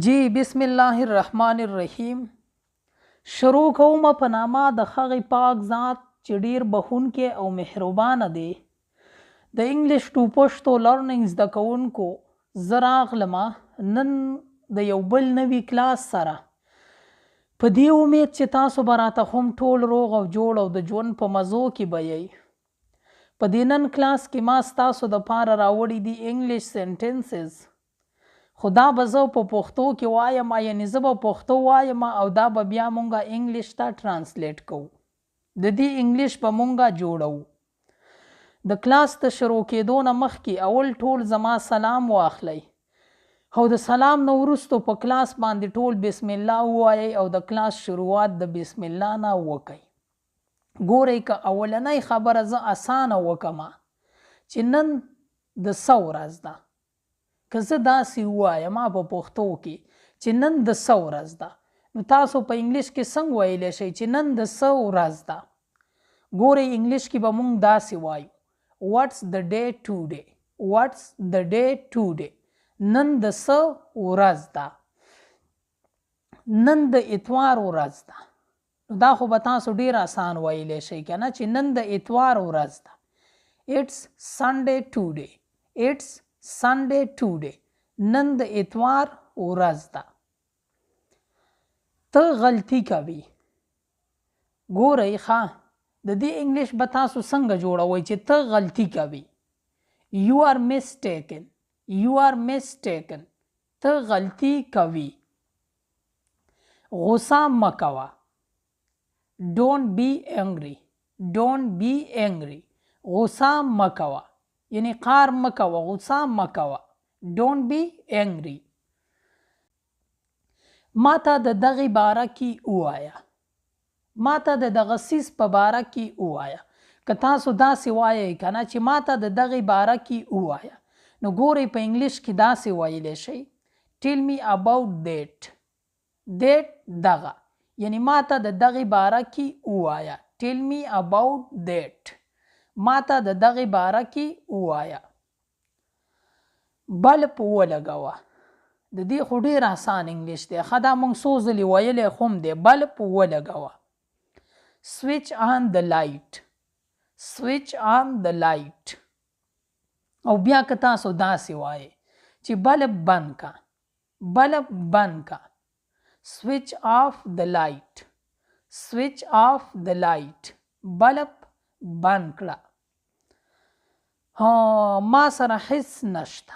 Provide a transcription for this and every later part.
جی بسم الله الرحمن الرحیم. شروع کوم په نامه د هغې پاک ذات چې ډیر بخښونکی او مهربانه دی. د انګلیش ټو پښتو لرنینګ زده کوونکو زه راغلمه نن د یو بل نوي کلاس سره، په دې امید چې تاسو به راته هم ټول روغ او جوړ او د ژوند په مزو کې به یئ. په دې نن کلاس کې ما ستاسو دپاره راوړي دي انګلیش سینټنسز، خو دا به زه په پښتو کې وایم، یعنې زه به پښتو وایم او دا به بیا مونږه انګلیش ته ټرانسلیټ کوو. د دې انګلیش به مونږه جوړو. د کلاس ته شروع کېدو نه مخکې اول ټول زما سلام واخلئ او د سلام نه وروستو په کلاس باندې ټول بسم الله ووایئ او د کلاس شروعات د بسم الله نه وکئ. ګورئ که اولنۍ خبره زه اسانه وکمه چې نن د څه ورځ ده، که زه داسې ووایم په پښتو کې چې نن د څه ورځ ده، نو تاسو په انګلیش کې څنګه ویلی شئ چې نن د څه ورځ ده؟ ګورئ انګلیش کې به مونږ داسې وایو What's the day today? What's the day today? نن د څه ورځ ده؟ نن د اتوار ورځ ده. نو دا خو به تاسو ډیر آسان ویلی شئ که نه چې نن د اتوار ورځ ده. It's Sunday today. It's Sunday today. نن د اتوار ورځ ده. ته غلطي کوي. ګورئ ښه د دې انګلیش به تاسو څنګه جوړوئ چې ته غلطي کوي. You are mistaken. You are mistaken. ته غلطي کوي. غصه مه کوه. Don't be angry. Don't be angry. غصه مه کوه. یعنی قار مه کوه، غصه مه کوه. Don't be angry. ما ته د دغې باره کې ووایه. ما ته د دغه څیز په باره کې ووایه. که تاسو داسې وایئ که نه چې ما ته د دغې باره کې ووایه، نو ګورئ په انګلیش کې داسې ویلی شئ Tell me about that. That دغه، یعنی ما ته د دغې باره کې ووایه. Tell me about that. ما ته د دغې باره کې ووایه. بلب ولګوه. د دې خو ډېر آسان انګلیش دی، ښه دا موږ څو ځلې ویلی هم دی. بلب ولګوه. Switch on the light. Switch on the light. او بیا که تاسو داسې وایئ چې بلب بند که. بلب بند که. Switch off the light. Switch off the light. بلب بند کړه. ما سره هیڅ نشته.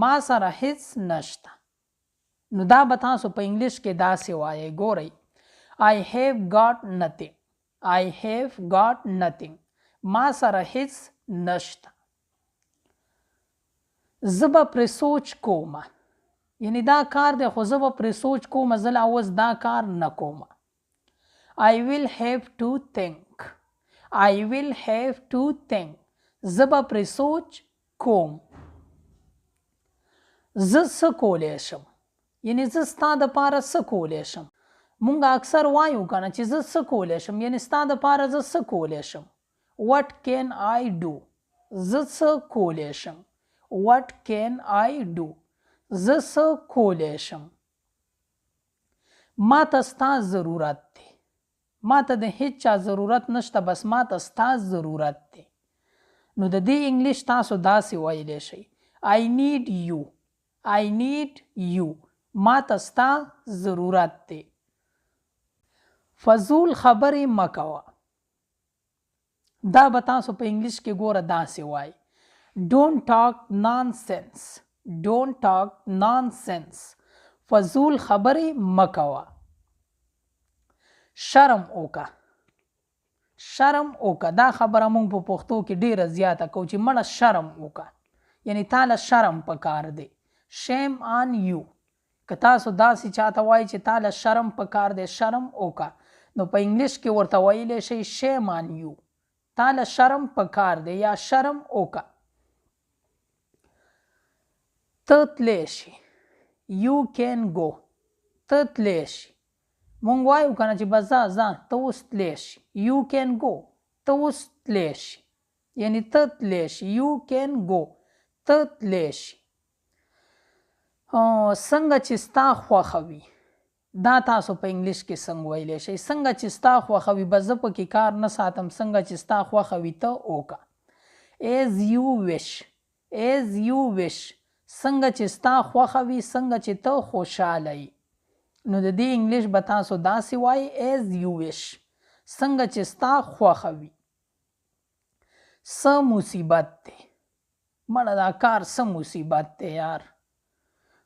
ما سره هیڅ نشته. نو دا به تاسو په انګلیش کې داسې وایئ. ګورئ I have got nothing. I have got nothing. ما سره هیڅ نشته. زه به پرې سوچ کومه. یعنی دا کار دی خو زه به پرې سوچ کومه، زه لا اوس دا کار نه کومه. I will have to think. I will have to think. زه به پرې سوچ کوم. زه څه کولی شم. یعنی زه ستا دپاره څه کولی شم. مونږ اکثر وایو که نه چې زه څه کولی شم، یعنی ستا دپاره زه څه کولی شم. What can I do? زه څه کولی شم. What can I do? زه څه کولی شم. ما ته ستا ضرورت دی. ما ته د هیڅ چا ضرورت نشته، بس ما ته ستا ضرورت دی. نو د دې انګلیش تاسو داسې ویلی شئ I need you. I need you. ما ته ستا ضرورت دی. فضول خبرې مه کوه. دا به تاسو په انګلیش کې ګوره داسې وایي Don't talk nonsense. Don't talk nonsense. فضول خبرې مه کوه. شرم وکړه. شرم وکړه. دا خبره موږ په پښتو کې ډیره زیاته کوو چې مړه شرم وکړه. یعنی تاله شرم پکار دی. Shame on you. که تاسو داسې چاته وایي چې تاله شرم پکار دی، شرم وکړه، نو په انګلیش کې ورته ویلی شئ Shame on you. تاله شرم پکار دی یا شرم وکړه. ته تلی شي. You can go. ته تلی شي. مونږ وایو که نه چې بس ځه ته اوس تلی شي. You can go. ته اوس تلی شي. یعنی ته تلی شي. You can go. ته تلی شي. څنګه چې ستا خوښه وي دا تاسو په انګلیش کې څنګه ویلی شئ څنګه چې ستا خوښه وي به زه پکې کار نه ساتم څنګه چې ستا خوښه وي ته وکړه as you wish څنګه چې ستا خوښه وي څنګه چې ته خوشحاله یې نو د دې انګلیش به تاسو داسې وایي as you wish څنګه چې ستا خوښه وي څه مصیبت دی مړه دا کار څه مصیبت دی یار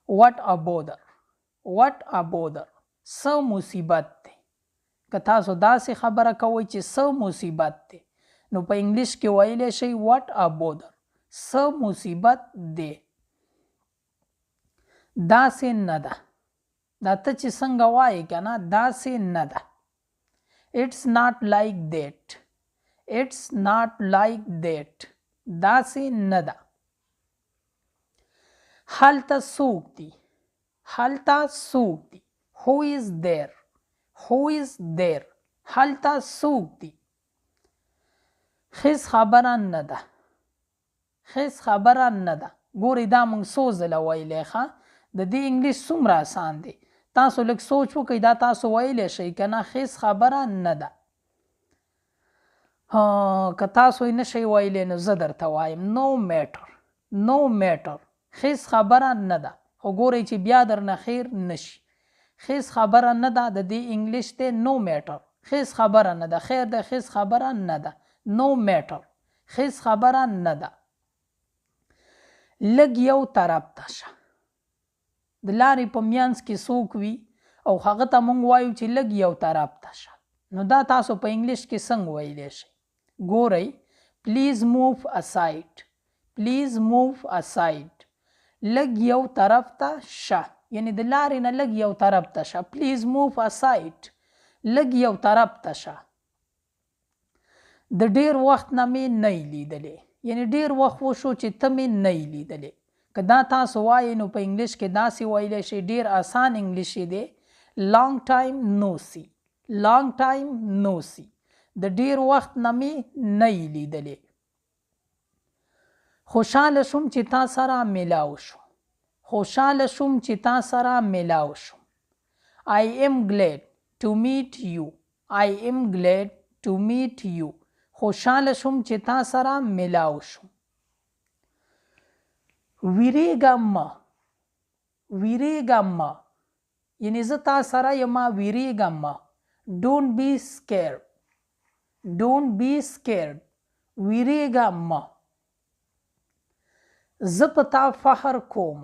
what a bother څه مصیبت دی که تاسو داسې خبره کوئ چې څه مصیبت دی نو په انګلیش کې ویلی شئ what a bother څه مصیبت دی داسې نه ده دا ته چې څنګه وایې که نه داسې نه ده it's not like that داسې نه ده هلته څوک دی who is there هلته څوک دی هیڅ خبره نه ده ګورئ دا موږ څو ځله ویلی ښه د دې انګلیش څومره اسان دی تاسو لږ سوچ وکئ دا تاسو ویلی شئ که نه هیڅ خبره نه ده که تاسو یې نشئ ویلی نو زه درته وایم no matter هیڅ خبره نه ده خو ګورئ چې بیا درنه خیر نشي هیڅ خبره نه ده د دې انګلیش دی no matter هیڅ خبره نه ده خیر ده هیڅ خبره نه ده no matter هیڅ خبره نه ده لږ یو طرف ته شه د لارې په منځ کې څوک وي او هغه ته موږ وایو چې لږ یو طرف ته شه نو دا تاسو په انګلیش کې څنګه ویلی شئ ګورئ please move aside لږ یو طرف ته شه یعنی د لارې نه لږ یو طرف ته شه please move aside لږ یو طرف ته شه د ډیر وخت نه مې نه یې لیدلی یعنی ډیر وخت وشو چې ته مې نه یې لیدلی که دا تاسو وایئ نو په انګلیش کې داسې ویلی شئ ډیر آسان انګلیش دی long time no see د ډیر وخت نه مې نه یې لیدلی خوشحاله شوم چې تا سره ملاو شوم I am glad to meet you خوشحاله شوم چې تا سره ملاو شوم ویریږم یعنی زه تا سره یم ویریږم don't be scared ویریږم زه په تا فخر کوم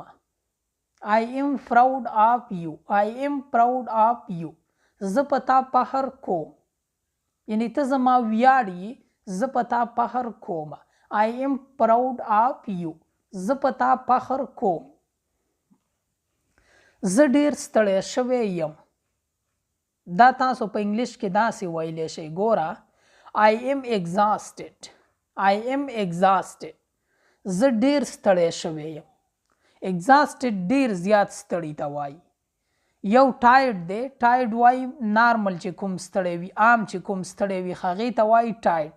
I am proud of you زه په تا فخر کوم یعنی ته زما ویاړ یې زه په تا فخر کوم I am proud of you زه په تا فخر کوم زه ډیر ستړی شوی یم دا تاسو په انګلیش کې داسې ویلی شئ ګوره I am exhausted زه ډیر ستړی شوی یم exhausted ډیر زیات ستړي ته وایي یو ټایډ دی ټایډ وایي نارمل چې کوم ستړی وي عام چې کوم ستړی وي هغې ته وایي ټایډ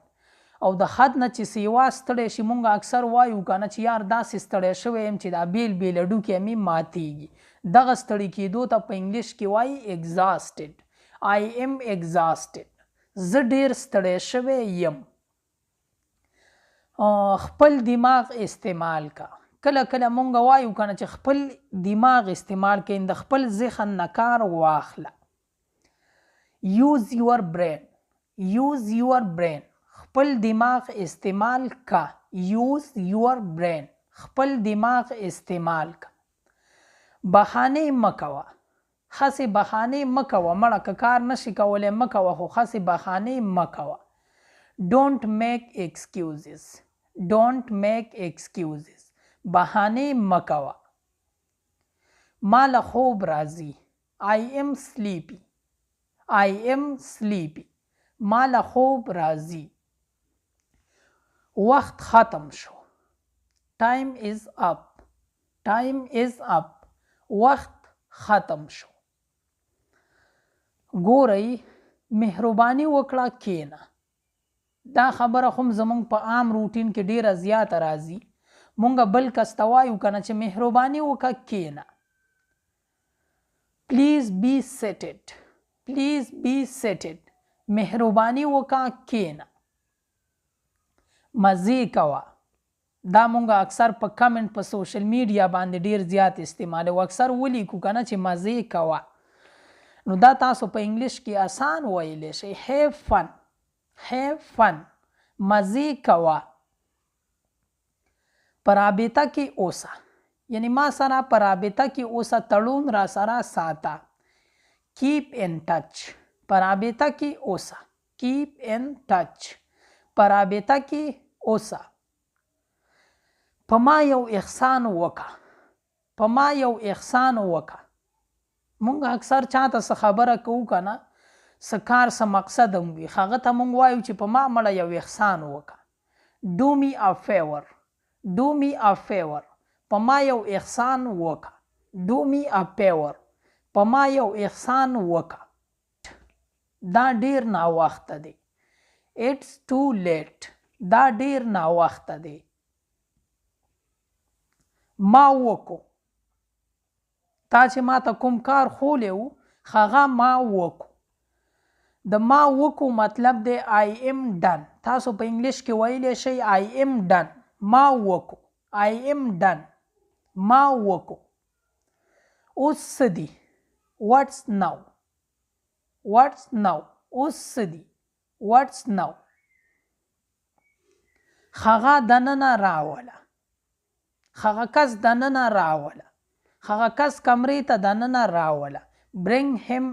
او د حد نه چې سیوا ستړی شي مونږ اکثر وایو که نه چې یار داسې ستړی شوی یم چې دا بیل هډوکي مې ماتیږي دغه ستړي کېدو ته په انګلیش کې وایي exhausted I am exhausted زه ډیر ستړی شوی یم خپل دماغ استعمال کا کله کله مونږ وایو کنه چې خپل دماغ استعمال کړئ د خپل ذهن نه کار واخله use your brain خپل دماغ استعمال کا use your brain خپل دماغ استعمال کا بهانې مکوه خاصې بهانې مکوه مړه که کار نشي کولی مکوه خو خاصې بهانې مکوه don't make excuses بهانې مکوه ما له خوب راځي I am sleepy ما له خوب راځي وخت ختم شو time is up وخت ختم شو ګورئ مهرباني وکړه کښېنه دا خبره خو زمونږ په عام روټین کې ډیره زیاته راځي مونږ بل کس ته وایو که نه چې مهرباني وکړه کښېنه please be seated please be seated مهرباني وکا کینا مزې کوه دا مونږ اکثر په کمنټ په سوشل میډیا باندې ډیر زیات استعمال او اکثر ولیکو کنه چې مزې کوه نو دا تاسو په انګلیش کې آسان ویلی شئ have fun مزې کوه په رابطه کې اوسه یعنی ما سره په رابطه کې اوسه تړون را سره ساته keep in touch په رابطه کې اوسه keep in touch په رابطه کې اوسه په ما یو احسان وکړه په ما یو احسان وکړه مونږ اکثر چاته څه خبره کوو که نه څه کار څه مقصد هم وي هغه ته مونږ وایو چې په ما مړه یو احسان وکړه do me a favor do me a favor په ما یو احسان وکړه do me a favor په ما یو احسان وکړه دا ډیر ناوخته دی it's too late دا ډیر ناوخته دی ما وکړو تا چې ما ته کوم کار خولی و هغه ما وکړو د ما وکړو مطلب دی I am done تاسو په انګلیش کې ویلی شئ I am done ما وکړو I am done ما وکړو اوس څه دي what's now اوس څه دي what's now هغه دننه راوله هغه کس دننه راوله هغه کس کمرې ته دننه راوله bring him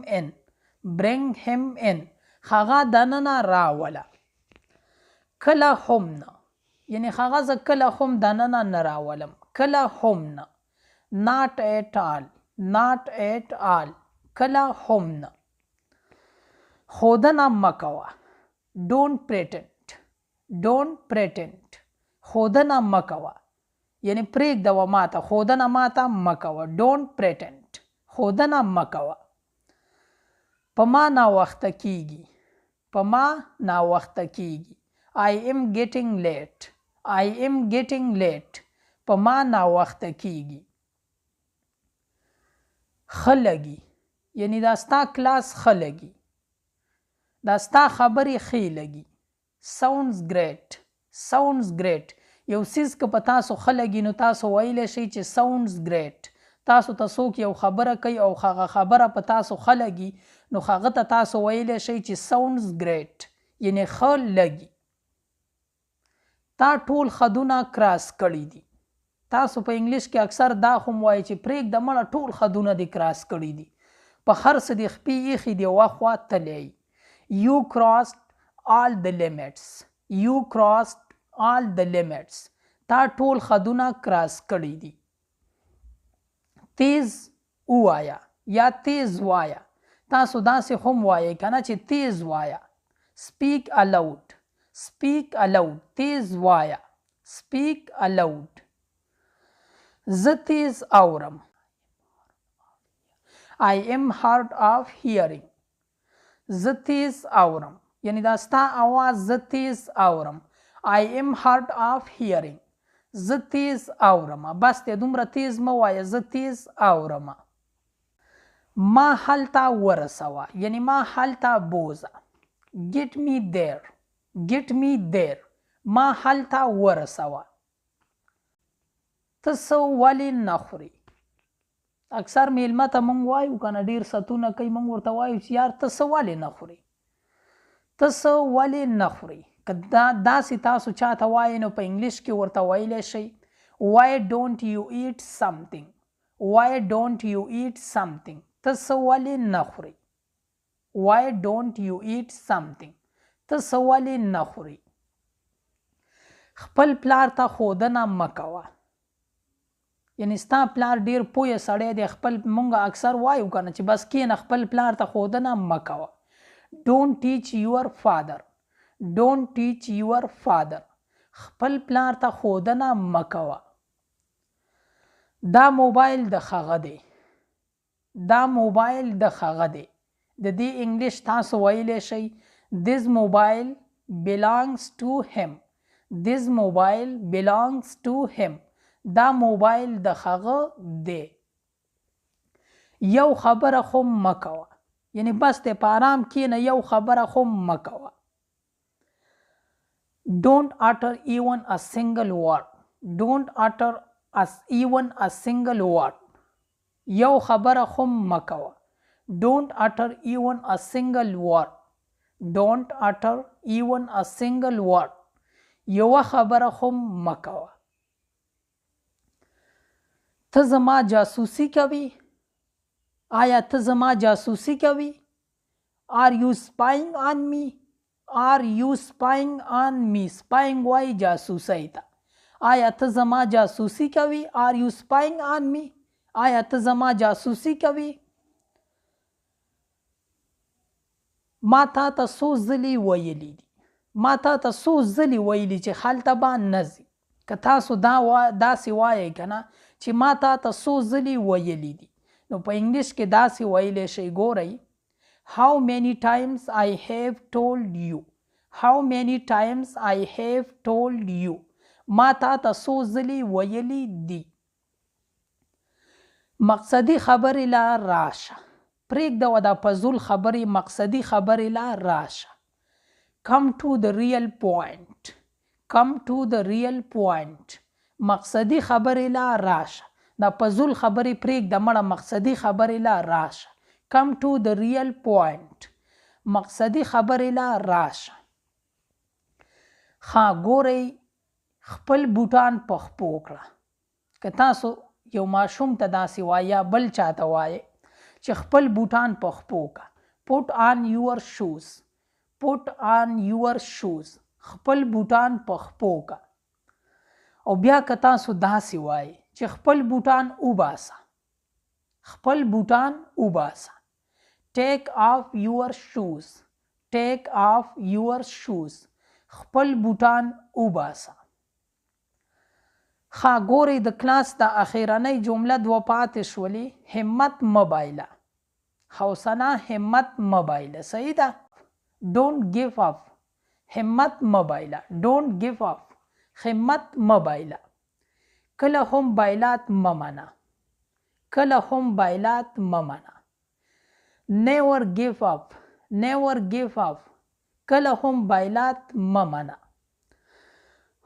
in هغه دننه راوله کله هم نه یعنی هغه زه کله هم دننه نه راولم کله هم نه not at all کله هم نه ښودنه مه کوه don't pretend ښودنه مه کوه یعنی پرېږده ماته ښودنه ماته مه کوه don't pretend ښودنه مه کوه په ما ناوخته کیږي I am getting late په ما ناوخته کیږي ښه لګي یعنی دا ستا کلاس ښه لګي دا ستا خبرې ښې لګي sounds great یو څیز که په تاسو ښه لګي نو تاسو ویلی شئ چې sounds great تاسو ته څوک یو خبره کوي او هغه خبره په تاسو ښه لګي نو هغه ته تاسو ویلی شئ چې sounds great یعنی ښه لګي تا ټول خدونه کراس کړي دي تاسو په انګلیش کې اکثر دا هم وایي چې پرېږده مړه ټول خدونه دې کراس کړي دي په هر څه دې خپې ایښي دي واخوا تلی you crossed all the limits تا ټول خدونه کراس کړي دي تیز ووایه یا تیز وایه تاسو داسې هم وایئ که نه چې تیز وایه speak aloud تیز وایه speak aloud زه تیز اورم I am hard of hearing زه تیز اورم یعنی دا ستا آواز زه تیز اورم I am hard of hearing زه تیز اورم بس دی دومره تیز مه وایه زه تیز اورم ما هلته ورسوه یعنی ما هلته بوزه get me there ما هلته ورسوه ته څه ولې نه خورې اکثر میلمه ته مونږ وایو که نه ډېر ستونه کوي مونږ ورته وایو چې یار ته څه ولې نه خورې که داسې تاسو چاته وایئ نو په انګلیش کې ورته ویلی شئ why don't you eat something ته څه ولې نه خورې ته څه ولې نه خورې خپل پلار ته ښودنه مه کوه یعنی ستا پلار ډیر پوهه سړی دی خپل مونږ اکثر وایو که نه چې بس کښېنه خپل پلار ته ښودنه مه کوه don't teach your father خپل پلار ته ښودنه مه کوه دا موبایل د هغه دی د دې انګلیش تاسو ویلی شئ this mobile belongs to him دا موبایل د هغه دی یو خبره خو مکوه، یعنی بس ته په آرام کښېنه، یو خبره خو مکوه. Don't utter even a single word. Don't utter even a single word. یو خبره خو مکوه. Don't utter even a single word. Don't utter even a single word. یو خبره خو مکوه. ته زما جاسوسي کوي؟ آیا ته زما جاسوسي کوي؟ Are you spying on me? Are you spying on me? Spying وای جاسوسۍ ته. آیا ته زما جاسوسي کوي؟ Are you spying on me? آیا ته زما جاسوسي کوي؟ ما تا ته څو ځلې ویلي دي. ما تا ته څو ځلې ویلي چې هلته به نه ځي. که تاسو داسې وایئ که نه چې ما تا ته څو ځلې ویلي دي، نو په انګلیش کې داسې ویلی شئ. ګورئ، how many times I have told you. How many times I have told you. ما تا ته څو ځلې ویلي دي. مقصدي خبرې لا راشه. پرېږده دا فضول خبرې، مقصدي خبرې لا راشه. Come to the real point. Come to the real point. مقصدي خبرې لا راشه. دا فضول خبرې پرېږده مړه، مقصدي خبرې لا راشه. Come to the real point. مقصدي خبرې لا راشه. ها ګورئ، خپل بوټان په خپو کړه. که تاسو یو ماشوم ته داسې وایي یا بل چاته وایي چې خپل بوټان په خپو کړه. Put on your shoes. Put on your shoes. خپل بوټان په خپو کړه. او بیا که تاسو داسې وایي چې خپل بوټان وباسه. خپل بوټان وباسه. Take off your shoes. Take off your shoes. خپل بوټان وباسه. ښه ګورئ، د کلاس د اخیرنۍ جمله دوه پاتې شولې. همت مه بایله. حوصله همت مه بایله. صحیح ده؟ Don't give up. همت مه بایله. Don't give up. همت مه بایله. کله هم بایلات مه منه. کله هم بایلات مه منه. Never give up. Never give up. کله هم بایلات مه منه.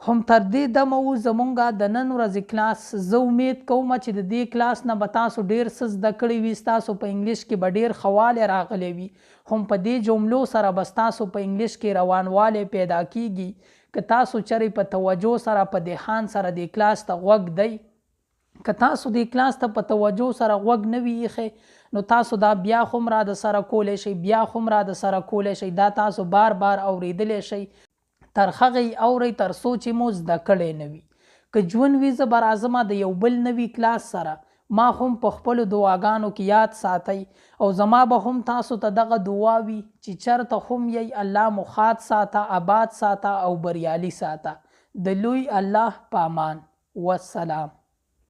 هم تر دې دمه و زمونږ د نن ورځې کلاس. زه امید کوم چې د دې کلاس نه به تاسو ډېر څه زده کړي وي. ستاسو په انګلیش کې به ډېر ښه والی راغلی وي. هم په دې جملو سره به ستاسو په انګلیش کې روانوالی پیدا کیږي. که تاسو چرې په توجه سره په دهان سره دې کلاس ته غوږ دی، که تاسو دې کلاس ته په توجه سره غوږ نه وي ایښی، نو تاسو دا بیا هم را د سره کولی شئ، بیا هم را د سره کولی شئ. دا تاسو بار بار اورېدلی شئ. تر هغې اورئ تر څو چې مو زده کړی نه وي. که ژوند وي زه به راځمه د یو بل نوي کلاس سره. ما هم په خپلو دعاګانو کې یاد ساتئ، او زما به هم تاسو ته دغه دعا وي چې چېرته هم یئ، الله مو ښاد ساته، آباد ساته او بریالي ساته. د لوی الله په امان. والسلام.